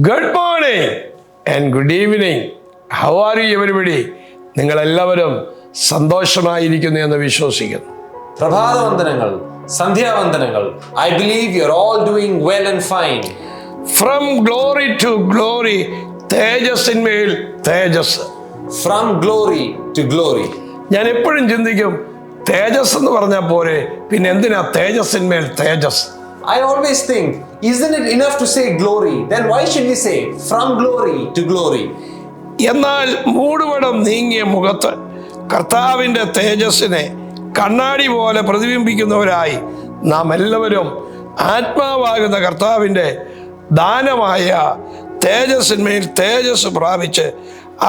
Good morning and good evening. How are you everybody? നിങ്ങളെല്ലാവരും സന്തോഷമായിരിക്കുന്നു എന്ന് വിശ്വസിക്കുന്നു. പ്രഭാതവന്ദനങ്ങൾ, സന്ധ്യാവന്ദനങ്ങൾ. I believe you're all doing well and fine. From glory to glory, തേജസ്സിന്മേൽ Tejas. From glory to glory. ഞാൻ എപ്പോഴും ചിന്തിക്കും, തേജസ് എന്ന് പറഞ്ഞാൽ പോരെ, പിന്നെ എന്തിനാ തേജസ്സിന്മേൽ തേജസ്? I always think, isn't it enough to say glory? Then why should we say from glory to glory? എന്നാൽ മൂടുപടം നീങ്ങിയ മുഖത്ത് കർത്താവിൻ്റെ തേജസ്സിനെ കണ്ണാടി പോലെ പ്രതിബിംബിക്കുന്നവരായി നാം എല്ലാവരും ആത്മാവാകുന്ന കർത്താവിൻ്റെ ദാനമായ തേജസ്സിന്മേൽ തേജസ് പ്രാപിച്ച്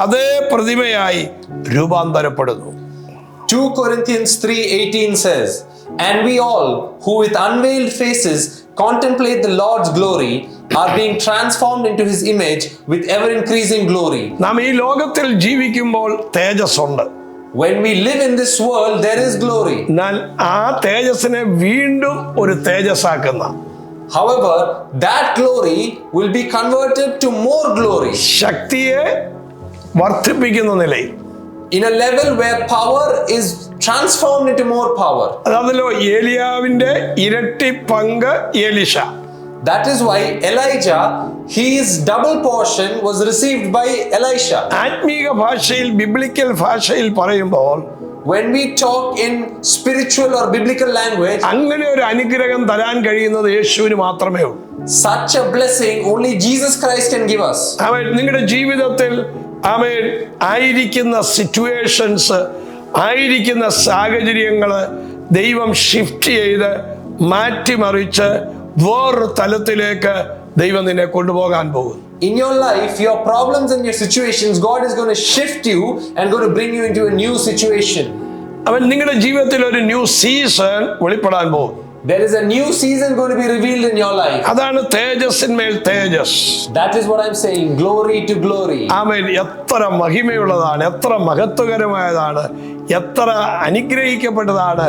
അതേ പ്രതിമയായി രൂപാന്തരപ്പെടുന്നു. 2 Corinthians 3:18 says, "And we all, who with unveiled faces contemplate the Lord's glory, are being transformed into His image with ever-increasing glory." നാം ഈ ലോകത്തിൽ ജീവിക്കുമ്പോൾ തേജസ്സുണ്ട്. When we live in this world, there is glory. എന്നാൽ ആ തേജസ്സിനെ വീണ്ടും ഒരു തേജസ്സാക്കുന്ന, However, that glory will be converted to more glory. ശക്തിയെ വർദ്ധിപ്പിക്കുന്ന നിലയിൽ, In a level where power is transformed into more power. അതല്ലോ ഏലിയാവിൻ്റെ ഇരട്ടി പങ്ക് എലീശ. That is why Elijah, his double portion was received by Elisha. ആത്മീക ഭാഷയിൽ, ബിബ്ലിക്കൽ ഭാഷയിൽ പറയുമ്പോൾ, When we talk in spiritual or biblical language, അങ്ങനെ ഒരു അനുഗ്രഹം തരാൻ കഴിയുന്നത് യേശുവിന് മാത്രമേ ഉള്ളൂ. such a blessing only Jesus Christ can give us. അവൻ നിങ്ങളുടെ ജീവിതത്തിൽ അവൻ ആയിരിക്കുന്ന സിറ്റുവേഷൻസ്, ആയിരിക്കുന്ന സാഹചര്യങ്ങൾ ദൈവം ഷിഫ്റ്റ് ചെയ്ത് മാറ്റിമറിച്ച് വേറൊരു തലത്തിലേക്ക് ദൈവം നിന്നെ കൊണ്ടുപോകാൻ പോകുന്നു. In your life, your problems and your situations, God is going to shift you and going to bring you into a new situation. അവൻ നിങ്ങളുടെ ജീവിതത്തിൽ ഒരു ന്യൂ സീസൺ വെളിപ്പെടാൻ പോകും. There is a new season going to be revealed in your life. അതാണ് തേജസ്സിന്മേൽ തേജസ്. That is what I'm saying, glory to glory. ആമേൻ. എത്ര മഹിമയുള്ളതാണ്, എത്ര മഹത്വകരമായതാണ്, എത്ര അനുഗ്രഹിക്കപ്പെട്ടതാണ്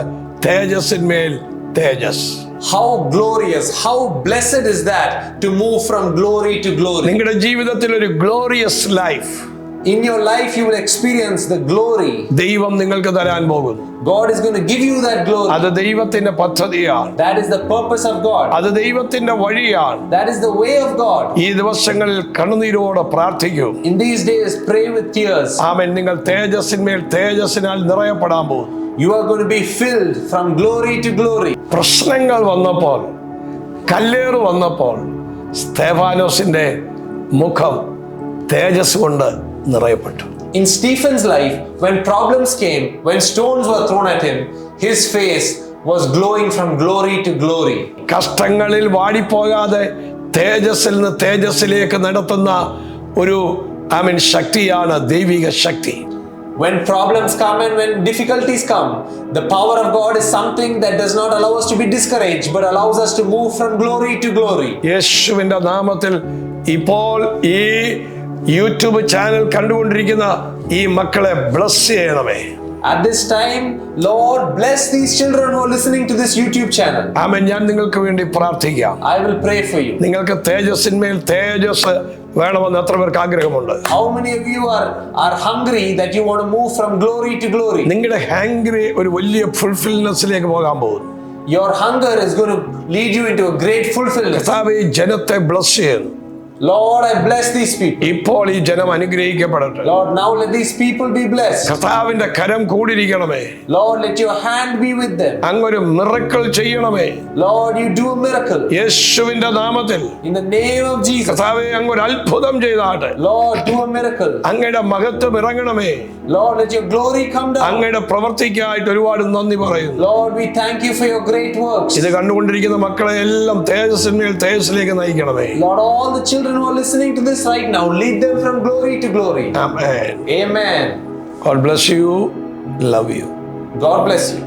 തേജസ്സിന്മേൽ തേജസ്. How glorious, how blessed is that to move from glory to glory. നിങ്ങളുടെ ജീവിതത്തിൽ ഒരു glorious life, In your life you will experience the glory. ദൈവം നിങ്ങൾക്ക് തരാൻ പോകുന്നു. God is going to give you that glory. അത് ദൈവത്തിന്റെ പദ്ധതിയാണ്. That is the purpose of God. അത് ദൈവത്തിന്റെ വഴിയാണ്. That is the way of God. ഈ ദിവസങ്ങളിൽ കണ്ണുനീരോടെ പ്രാർത്ഥിക്കൂ. In these days, pray with tears. ആമേൻ. നിങ്ങൾ തേജസ്സിന്മേൽ തേജസ്സിനാൽ നിറയപ്പെടാൻ പോകുന്നു. You are going to be filled from glory to glory. പ്രശ്നങ്ങൾ വന്നപ്പോൾ, കല്ലേറ് വന്നപ്പോൾ സ്തെഫാനോസിന്റെ മുഖം തേജസ് കൊണ്ട് നിറയപ്പെട്ടു. In Stephen's life, when problems came, when stones were thrown at him, his face was glowing from glory to glory. കഷ്ടങ്ങളിൽ വാടിപ്പോകാതെ തേജസ്സിൽ നിന്ന് തേജസ്സിലേക്ക് നടത്തുന്ന ഒരു ശക്തിയാണ് ദൈവിക ശക്തി. When problems come and when difficulties come, the power of God is something that does not allow us to be discouraged, but allows us to move from glory to glory. യേശുവിന്റെ നാമത്തിൽ ഇപ്പോൾ ഈ യൂട്യൂബ് ചാനൽ കണ്ടുകൊണ്ടിരിക്കുന്ന ഈ മക്കളെ bless ചെയ്യണമേ. At this time, Lord, bless these children who are listening to this YouTube channel. ആമേൻ. ഞാൻ നിങ്ങൾക്ക് വേണ്ടി പ്രാർത്ഥിക്കാം. I will pray for you. നിങ്ങൾക്ക് തേജസ്സിന്മേൽ തേജസ് വേണമെന്ന് എത്ര പേർക്ക് ആഗ്രഹമുണ്ട്? How many of you are hungry that you want to move from glory to glory? നിങ്ങളുടെ ഹാംഗ്രി ഒരു വലിയ ഫുൾഫിൽനെസ്സിലേക്ക് പോകാൻ പോകുന്നു. Your hunger is going to lead you into a great fulfillment. കർത്താവേ, ഈ ജനത്തെ ബ്ലസ് ചെയ്യുന്നു. Lord, I bless these people. ഇപ്പോൾ ഈ ജനം അനുഗ്രഹിക്കപ്പെടട്ടെ. Lord, now let these people be blessed. കർത്താവിന്റെ കരം കൂടിയിരിക്കണമേ. Lord, let your hand be with them. അങ്ങൊരു മിറക്കിൾ ചെയ്യണമേ. Lord, you do a miracle. യേശുവിന്റെ നാമത്തിൽ In the name of Jesus. കർത്താവേ, അങ്ങൊരു അത്ഭുതം ചെയ്താട്ടെ. Lord, do a miracle. അങ്ങയുടെ മഹത്വം ഇറങ്ങണമേ. Lord, let your glory come down. അങ്ങയുടെ പ്രവൃത്തിക്കായിട്ട് ഒരുപാട് നന്ദി പറയുന്നു. Lord, we thank you for your great works. ഇത് കണ്ടുകൊണ്ടിരിക്കുന്ന മക്കളെ എല്ലാം തേജസ്സിന്മേൽ തേജസ്സിലേക്ക് നയിക്കണമേ. Lord, all the children who are listening to this right now, lead them from glory to glory. Amen. Amen. God bless you. Love you. God bless you.